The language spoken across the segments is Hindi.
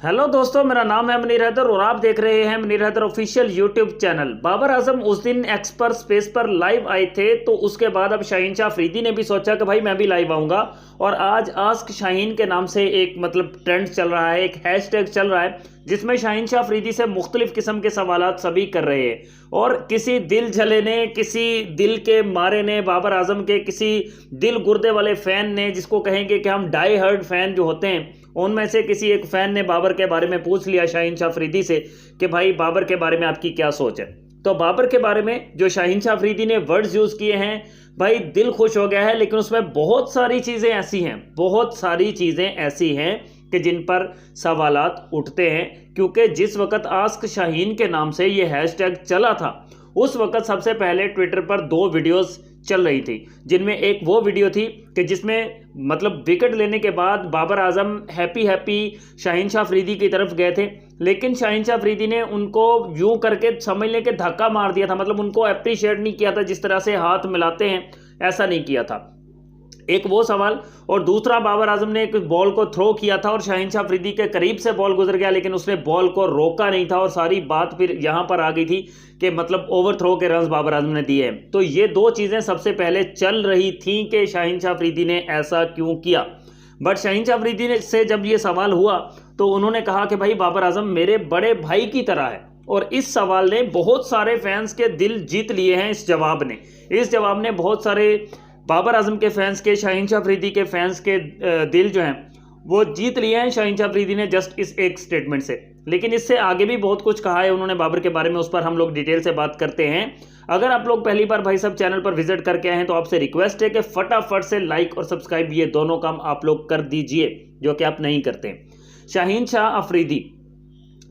हेलो दोस्तों, मेरा नाम है मुनीर हैदर और आप देख रहे हैं Munir Haider official YouTube channel. Babar Azam उस दिन एक्स पर स्पेस पर लाइव आए थे, तो उसके बाद अब शाहीन शाह अफरीदी ने भी सोचा कि भाई मैं भी लाइव आऊंगा। और आज आस्क शाहीन के नाम से एक ट्रेंड चल रहा है, एक हैशटैग चल रहा है, जिसमें शाहीन शाह अफरीदी से मुख्तलिफ किस्म के सवालात सभी कर रहे हैं। और किसी दिल झले ने, किसी दिल के मारे ने, बाबर आजम के किसी दिल गुर्दे वाले फैन ने, जिसको कहेंगे कि हम डाई हर्ड फैन जो होते हैं, उनमें से किसी एक फैन ने बाबर के बारे में पूछ लिया शाहीन शाह अफरीदी से कि भाई बाबर के बारे में आपकी क्या सोच है। तो बाबर के बारे में जो शाहीन शाह अफरीदी ने वर्ड्स यूज किए हैं, भाई दिल खुश हो गया है। लेकिन उसमें बहुत सारी चीजें ऐसी हैं कि जिन पर सवालात उठते हैं, क्योंकि जिस वक्त आस्क शाहीन के नाम से ये हैशटैग चला था, उस वक्त सबसे पहले ट्विटर पर 2 वीडियोस चल रही थी, जिनमें एक वो वीडियो थी कि जिसमें विकेट लेने के बाद बाबर आजम हैप्पी शाहीन शाह अफरीदी की तरफ गए थे, लेकिन शाहीन शाह अफरीदी ने उनको यूं करके समझ लें कि धक्का मार दिया था। उनको अप्रिशिएट नहीं किया था, जिस तरह से हाथ मिलाते हैं ऐसा नहीं किया था। एक वो सवाल, और दूसरा बाबर आजम ने एक बॉल को थ्रो किया था और शाहीन शाह अफरीदी के करीब से बॉल गुजर गया, लेकिन उसने बॉल को रोका नहीं था। और सारी बात फिर यहां पर आ गई थी कि ओवर थ्रो के रन्स बाबर आजम ने दिए हैं। तो ये 2 चीजें सबसे पहले चल रही थी कि शाहीन शाह अफरीदी ने ऐसा क्यों किया। बट शाहीन शाह अफरीदी से जब ये सवाल हुआ तो उन्होंने कहा कि भाई बाबर आजम मेरे बड़े भाई की तरह है। और इस सवाल ने बहुत सारे फैंस के दिल जीत लिए हैं। इस जवाब ने बहुत सारे बाबर आजम के फैंस के, शाहीन शाह अफरीदी के फैंस के दिल जो हैं वो जीत लिए हैं शाहीन शाह अफरीदी ने जस्ट इस एक स्टेटमेंट से। लेकिन इससे आगे भी बहुत कुछ कहा है उन्होंने बाबर के बारे में, उस पर हम लोग डिटेल से बात करते हैं। अगर आप लोग पहली बार भाई साहब चैनल पर विजिट करके आए हैं तो आपसे रिक्वेस्ट है कि फटाफट से लाइक और सब्सक्राइब, ये दोनों काम आप लोग कर दीजिए, जो कि आप नहीं करते। शाहीन शाह अफरीदी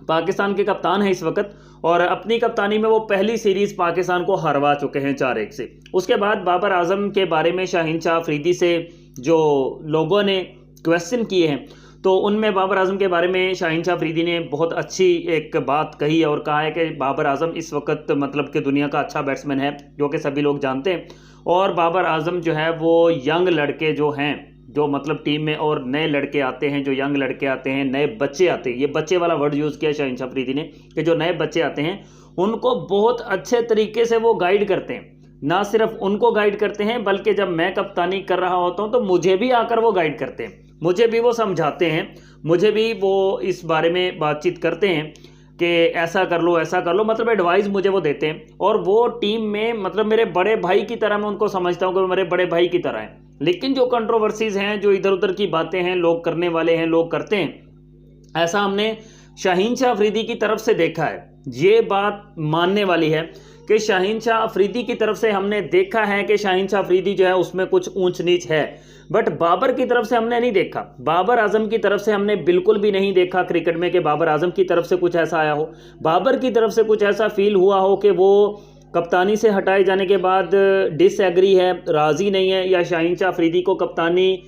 पाकिस्तान के कप्तान हैं इस वक्त, और अपनी कप्तानी में वो पहली सीरीज पाकिस्तान को हरवा चुके हैं 4-1 से। उसके बाद बाबर आजम के बारे में शाहीन शाह अफरीदी से जो लोगों ने क्वेश्चन किए हैं, तो उनमें बाबर आजम के बारे में शाहीन शाह अफरीदी ने बहुत अच्छी एक बात कही है और कहा है कि बाबर आजम इस वक्त कि दुनिया का अच्छा बैट्समैन है, जो कि सभी लोग जानते हैं। और बाबर आजम जो है वो यंग लड़के जो हैं, जो टीम में और नए लड़के आते हैं, जो यंग लड़के आते हैं, नए बच्चे आते हैं, ये बच्चे वाला वर्ड यूज़ किया शाहीन शाह अफरीदी ने, कि जो नए बच्चे आते हैं उनको बहुत अच्छे तरीके से वो गाइड करते हैं। ना सिर्फ उनको गाइड करते हैं, बल्कि जब मैं कप्तानी कर रहा होता हूं तो मुझे भी आकर वो गाइड करते हैं, मुझे भी वो समझाते हैं, मुझे भी वो इस बारे में बातचीत करते हैं कि ऐसा कर लो ऐसा कर लो, एडवाइस मुझे वो देते हैं। और वो टीम में मेरे बड़े भाई की तरह मैं उनको समझता हूँ कि मेरे बड़े भाई की तरह है। लेकिन जो कंट्रोवर्सीज हैं, जो इधर उधर की बातें हैं, लोग करने वाले हैं, लोग करते हैं, ऐसा हमने शाहीन शाह अफरीदी की तरफ से देखा है। ये बात मानने वाली है कि शाहीन शाह अफरीदी की तरफ से हमने देखा है कि शाहीन शाह अफरीदी जो है उसमें कुछ ऊंच नीच है। बट बाबर की तरफ से हमने नहीं देखा, बाबर आजम की तरफ से हमने बिल्कुल भी नहीं देखा क्रिकेट में कि बाबर आजम की तरफ से कुछ ऐसा आया हो, बाबर की तरफ से कुछ ऐसा फील हुआ हो कि वो कप्तानी से हटाए जाने के बाद डिसएग्री है, राज़ी नहीं है, या शाहीन शाह अफरीदी को कप्तानी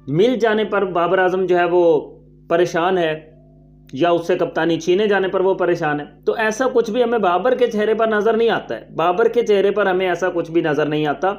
मिल जाने पर बाबर आजम जो है वो परेशान है, या उससे कप्तानी छीने जाने पर वो परेशान है। तो ऐसा कुछ भी हमें बाबर के चेहरे पर नज़र नहीं आता है, बाबर के चेहरे पर हमें ऐसा कुछ भी नज़र नहीं आता।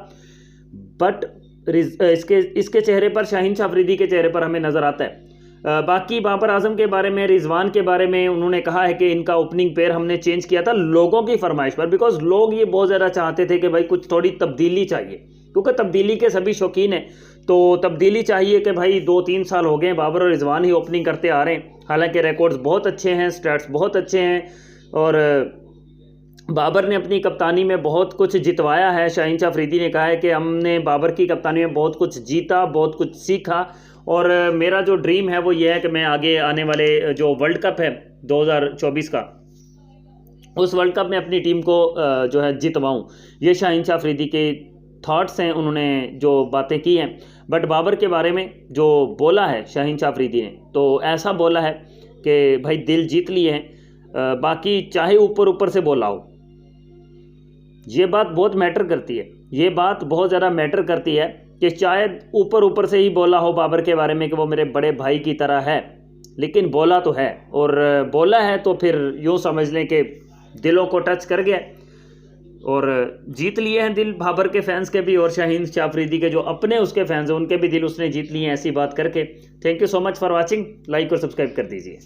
बट इसके चेहरे पर, शाहीन शाह अफरीदी के चेहरे पर हमें नज़र आता है। बाकी बाबर आजम के बारे में, रिजवान के बारे में उन्होंने कहा है कि इनका ओपनिंग पेयर हमने चेंज किया था लोगों की फरमाइश पर, बिकॉज लोग ये बहुत ज़्यादा चाहते थे कि भाई कुछ थोड़ी तब्दीली चाहिए, क्योंकि तब्दीली के सभी शौकीन हैं। तो तब्दीली चाहिए कि भाई 2-3 साल हो गए बाबर और रिजवान ही ओपनिंग करते आ रहे हैं, हालांकि रिकॉर्ड्स बहुत अच्छे हैं, स्टैट्स बहुत अच्छे हैं, और बाबर ने अपनी कप्तानी में बहुत कुछ जितवाया है। शाहीन शाह अफरीदी ने कहा है कि हमने बाबर की कप्तानी में बहुत कुछ जीता, बहुत कुछ सीखा, और मेरा जो ड्रीम है वो ये है कि मैं आगे आने वाले जो वर्ल्ड कप है 2024 का, उस वर्ल्ड कप में अपनी टीम को जो है जितवाऊं। ये शाहीन शाह अफरीदी के थॉट्स हैं, उन्होंने जो बातें की हैं। बट बाबर के बारे में जो बोला है शाहीन शाह अफरीदी ने, तो ऐसा बोला है कि भाई दिल जीत लिए हैं, बाकी चाहे ऊपर ऊपर से बोला हो, ये बात बहुत मैटर करती है, ये बात बहुत ज़्यादा मैटर करती है कि शायद ऊपर ऊपर से ही बोला हो बाबर के बारे में कि वो मेरे बड़े भाई की तरह है, लेकिन बोला तो है, और बोला है तो फिर यूँ समझ लें कि दिलों को टच कर गया। और जीत लिए हैं दिल बाबर के फैंस के भी और शाहीन शाह अफरीदी के जो अपने उसके फैंस हैं उनके भी दिल उसने जीत लिए हैं ऐसी बात करके। Thank you so much for watching. Like और सब्सक्राइब कर दीजिए।